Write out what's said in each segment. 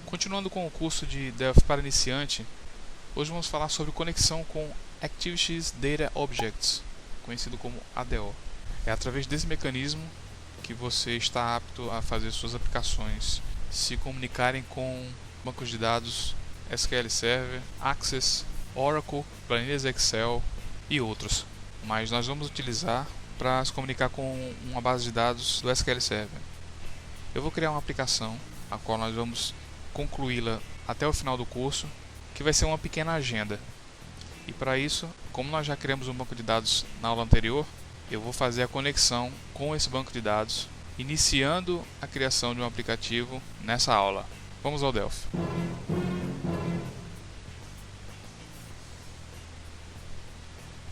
Continuando com o curso de Delphi para iniciante, hoje vamos falar sobre conexão com Activities Data Objects, conhecido como ADO. É através desse mecanismo que você está apto a fazer suas aplicações se comunicarem com bancos de dados, SQL Server, Access, Oracle, planilhas Excel e outros. Mas nós vamos utilizar para se comunicar com uma base de dados do SQL Server. Eu vou criar uma aplicação, a qual nós vamos concluí-la até o final do curso, que vai ser uma pequena agenda. E para isso, como nós já criamos um banco de dados na aula anterior, eu vou fazer a conexão com esse banco de dados, iniciando a criação de um aplicativo nessa aula. Vamos ao Delphi.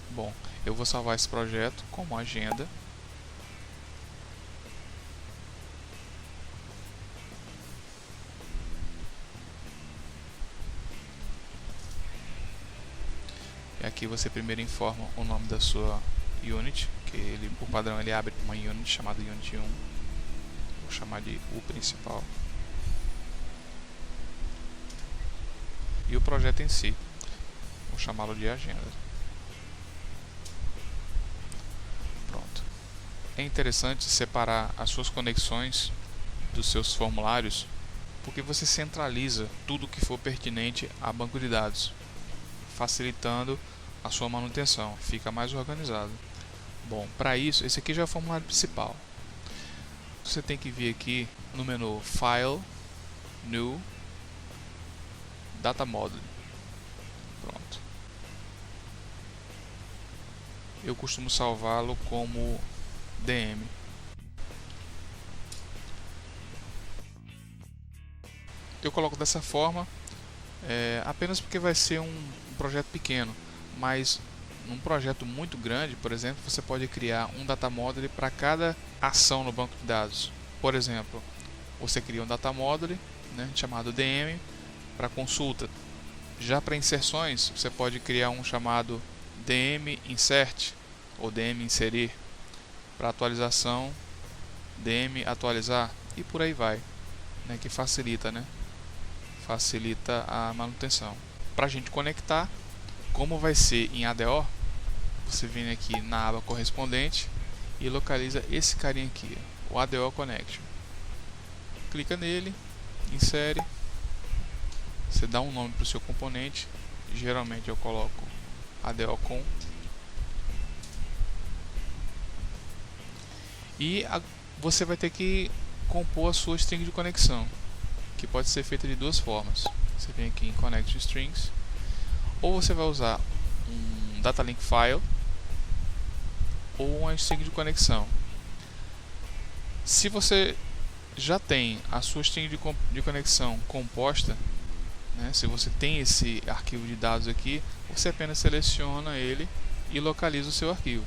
Bom, eu vou salvar esse projeto como agenda. E aqui você primeiro informa o nome da sua unit, que ele, por padrão ele abre uma unit chamada unit 1. Vou chamar de U principal. E o projeto em si, vou chamá-lo de agenda. Pronto. É interessante separar as suas conexões dos seus formulários, porque você centraliza tudo que for pertinente a banco de dados, facilitando a sua manutenção, fica mais organizado. Bom, para isso, esse aqui já é o formulário principal. Você tem que vir aqui no menu File, New, Data Model. Pronto. Eu costumo salvá-lo como DM. Eu coloco dessa forma, apenas porque vai ser um projeto pequeno, mas num projeto muito grande, por exemplo, você pode criar um data model para cada ação no banco de dados. Por exemplo, você cria um data model, né, chamado DM para consulta. Já para inserções, você pode criar um chamado DM Insert ou DM Inserir. Para atualização, DM Atualizar e por aí vai, né, que facilita, né? Facilita a manutenção. Para a gente conectar, como vai ser em ADO, você vem aqui na aba correspondente e localiza esse carinha aqui, o ADO Connection. Clica nele, insere, você dá um nome para o seu componente, geralmente eu coloco ADO Com. E você vai ter que compor a sua string de conexão, que pode ser feita de duas formas. Você vem aqui em Connect Strings, ou você vai usar um Data Link File ou uma string de conexão. Se você já tem a sua string de conexão composta, né, se você tem esse arquivo de dados aqui, você apenas seleciona ele e localiza o seu arquivo.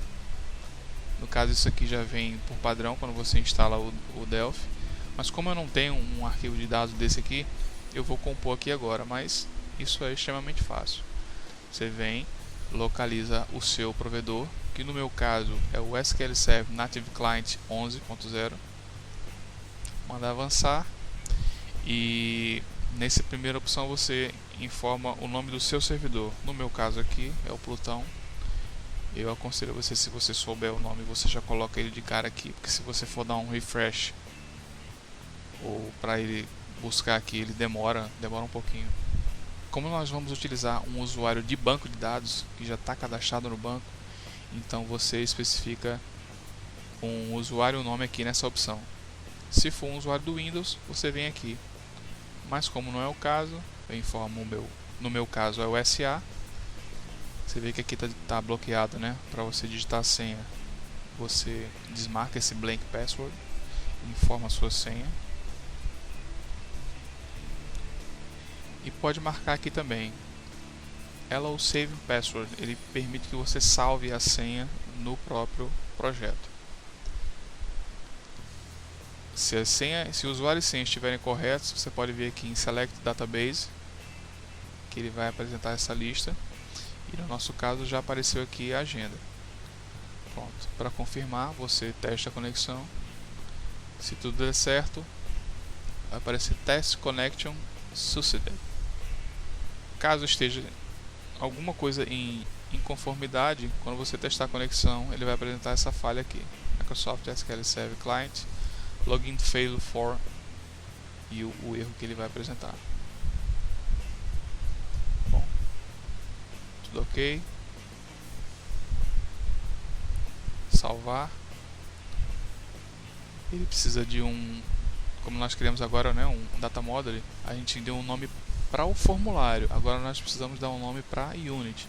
No caso, isso aqui já vem por padrão quando você instala o Delphi, mas como eu não tenho um arquivo de dados desse aqui, eu vou compor aqui agora, mas isso é extremamente fácil. Você vem, localiza o seu provedor, que no meu caso é o SQL Server Native Client 11.0. Manda avançar e nessa primeira opção você informa o nome do seu servidor. No meu caso aqui é o Plutão. Eu aconselho você, se você souber o nome, você já coloca ele de cara aqui, porque se você for dar um refresh ou para ele buscar aqui, ele demora um pouquinho. Como nós vamos utilizar um usuário de banco de dados que já está cadastrado no banco, então você especifica um usuário e um nome aqui nessa opção. Se for um usuário do Windows, você vem aqui, mas como não é o caso, eu informo no meu caso é o SA. Você vê que aqui está bloqueado, né? Para você digitar a senha, você desmarca esse blank password, informa a sua senha. E pode marcar aqui também Allow Save Password, ele permite que você salve a senha no próprio projeto. Se o usuário e senha estiverem corretos, você pode vir aqui em Select Database que ele vai apresentar essa lista, e no nosso caso já apareceu aqui a agenda. Pronto, para confirmar, você testa a conexão. Se tudo der certo, vai aparecer Test Connection Succeeded. Caso esteja alguma coisa em inconformidade, quando você testar a conexão, ele vai apresentar essa falha aqui: Microsoft SQL Server Client Login Failed for, e o erro que ele vai apresentar. Bom, tudo ok. Salvar. Ele precisa de como nós criamos agora, né, um data model. A gente deu um nome para o formulário, agora nós precisamos dar um nome para a unit.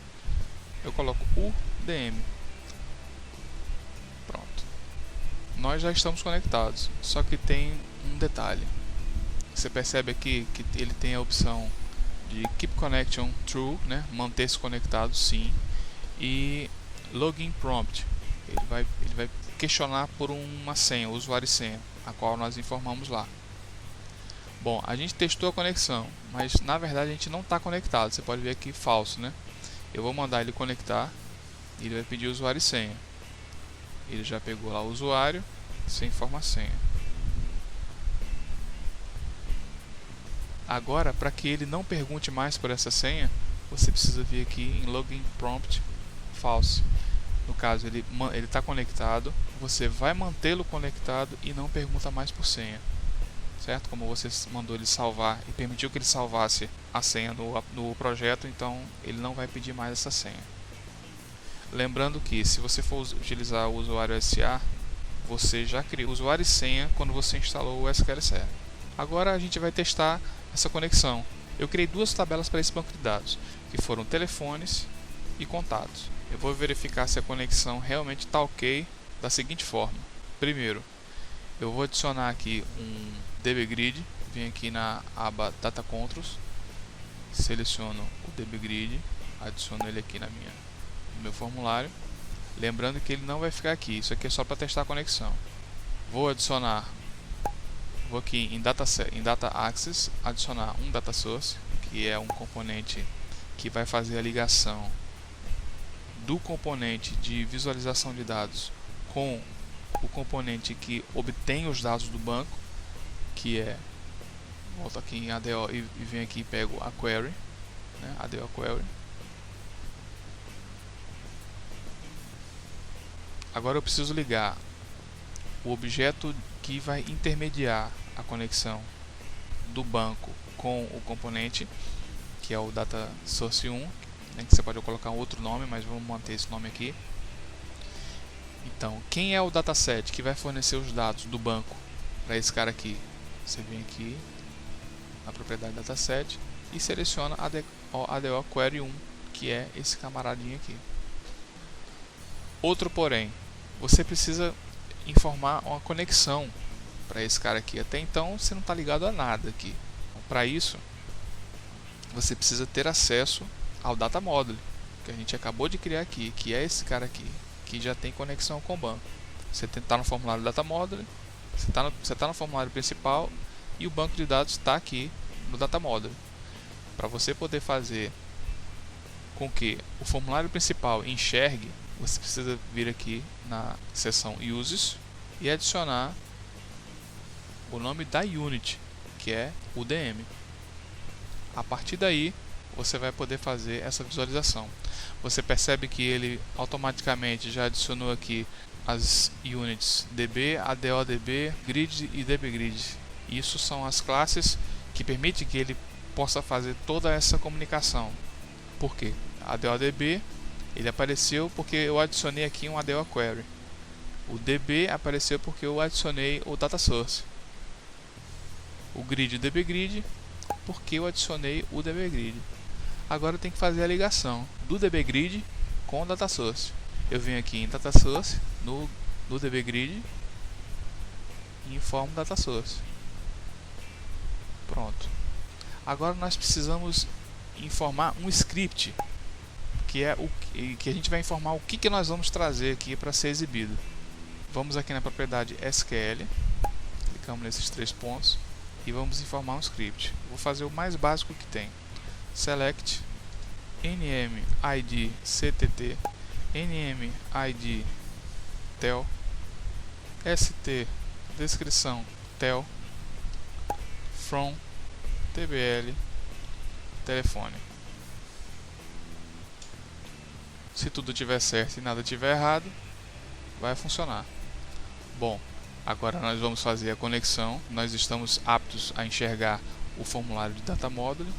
Eu coloco UDM. Pronto. Nós já estamos conectados, só que tem um detalhe. Você percebe aqui que ele tem a opção de Keep Connection True, né, manter-se conectado, sim, e Login Prompt. Ele vai questionar por uma senha, usuário e senha, a qual nós informamos lá. Bom, a gente testou a conexão, mas na verdade a gente não está conectado. Você pode ver aqui falso, né? Eu vou mandar ele conectar e ele vai pedir usuário e senha. Ele já pegou lá o usuário, sem informa a senha. Agora, para que ele não pergunte mais por essa senha, você precisa vir aqui em Login Prompt False. No caso, ele está conectado, você vai mantê-lo conectado e não pergunta mais por senha, certo? Como você mandou ele salvar e permitiu que ele salvasse a senha no projeto, então ele não vai pedir mais essa senha. Lembrando que se você for utilizar o usuário SA, você já criou o usuário e senha quando você instalou o SQL Server. Agora a gente vai testar essa conexão. Eu criei duas tabelas para esse banco de dados, que foram telefones e contatos. Eu vou verificar se a conexão realmente está ok da seguinte forma. Primeiro, eu vou adicionar aqui um dbgrid, venho aqui na aba Data Controls, seleciono o dbgrid, adiciono ele aqui no meu formulário. Lembrando que ele não vai ficar aqui, isso aqui é só para testar a conexão. Vou aqui em Data Access, adicionar um Data Source, que é um componente que vai fazer a ligação do componente de visualização de dados com o componente que obtém os dados do banco, que é, volto aqui em ADO e venho aqui e pego a query, né, ADO query. Agora eu preciso ligar o objeto que vai intermediar a conexão do banco com o componente, que é o Data Source 1, né, que você pode colocar outro nome, mas vamos manter esse nome aqui. Então, quem é o dataset que vai fornecer os dados do banco para esse cara aqui? Você vem aqui na propriedade dataset e seleciona ADO Query 1, que é esse camaradinho aqui. Outro porém, você precisa informar uma conexão para esse cara aqui. Até então você não está ligado a nada aqui. Para isso, você precisa ter acesso ao Data Model, que a gente acabou de criar aqui, que é esse cara aqui, que já tem conexão com o banco. Você está no formulário Data Model, você está no formulário principal e o banco de dados está aqui no Data Model. Para você poder fazer com que o formulário principal enxergue, você precisa vir aqui na seção Uses e adicionar o nome da unit, que é UDM. A partir daí, você vai poder fazer essa visualização. Você percebe que ele automaticamente já adicionou aqui as units DB, ADODB, Grid e DBGrid. Isso são as classes que permitem que ele possa fazer toda essa comunicação. Por quê? ADODB ele apareceu porque eu adicionei aqui um ADO Query. O DB apareceu porque eu adicionei o Data Source. O Grid e o DBGrid porque eu adicionei o DBGrid. Agora eu tenho que fazer a ligação do DBGrid com o Data Source. Eu venho aqui em Data Source, no DBGrid, e informo o Data Source. Pronto. Agora nós precisamos informar um script, que é o que a gente vai informar o que nós vamos trazer aqui para ser exibido. Vamos aqui na propriedade SQL, clicamos nesses três pontos e vamos informar um script. Vou fazer o mais básico que tem. select nmid ctt nmid tel st descrição tel from tbl telefone. Se tudo tiver certo e nada tiver errado, vai funcionar. Bom, agora nós vamos fazer a conexão. Nós estamos aptos a enxergar o formulário de data módulo.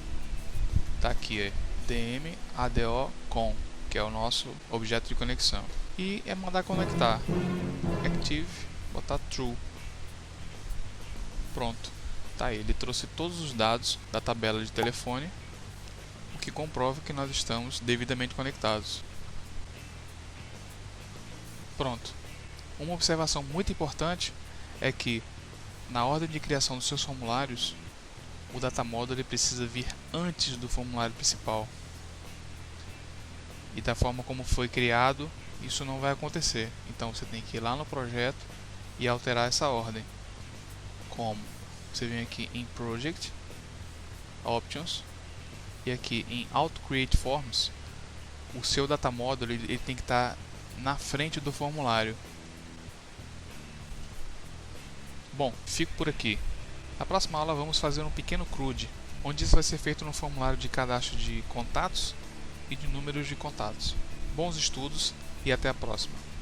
Está aqui, dm ado com, que é o nosso objeto de conexão. E é mandar conectar. Active, botar true. Pronto. Tá aí, ele trouxe todos os dados da tabela de telefone, o que comprova que nós estamos devidamente conectados. Pronto. Uma observação muito importante é que, na ordem de criação dos seus formulários, o data model precisa vir antes do formulário principal. E da forma como foi criado, isso não vai acontecer. Então você tem que ir lá no projeto e alterar essa ordem. Como? Você vem aqui em Project, Options, e aqui em Auto Create Forms, o seu data model ele tem que estar na frente do formulário. Bom, fico por aqui. Na próxima aula vamos fazer um pequeno CRUD, onde isso vai ser feito no formulário de cadastro de contatos e de números de contatos. Bons estudos e até a próxima.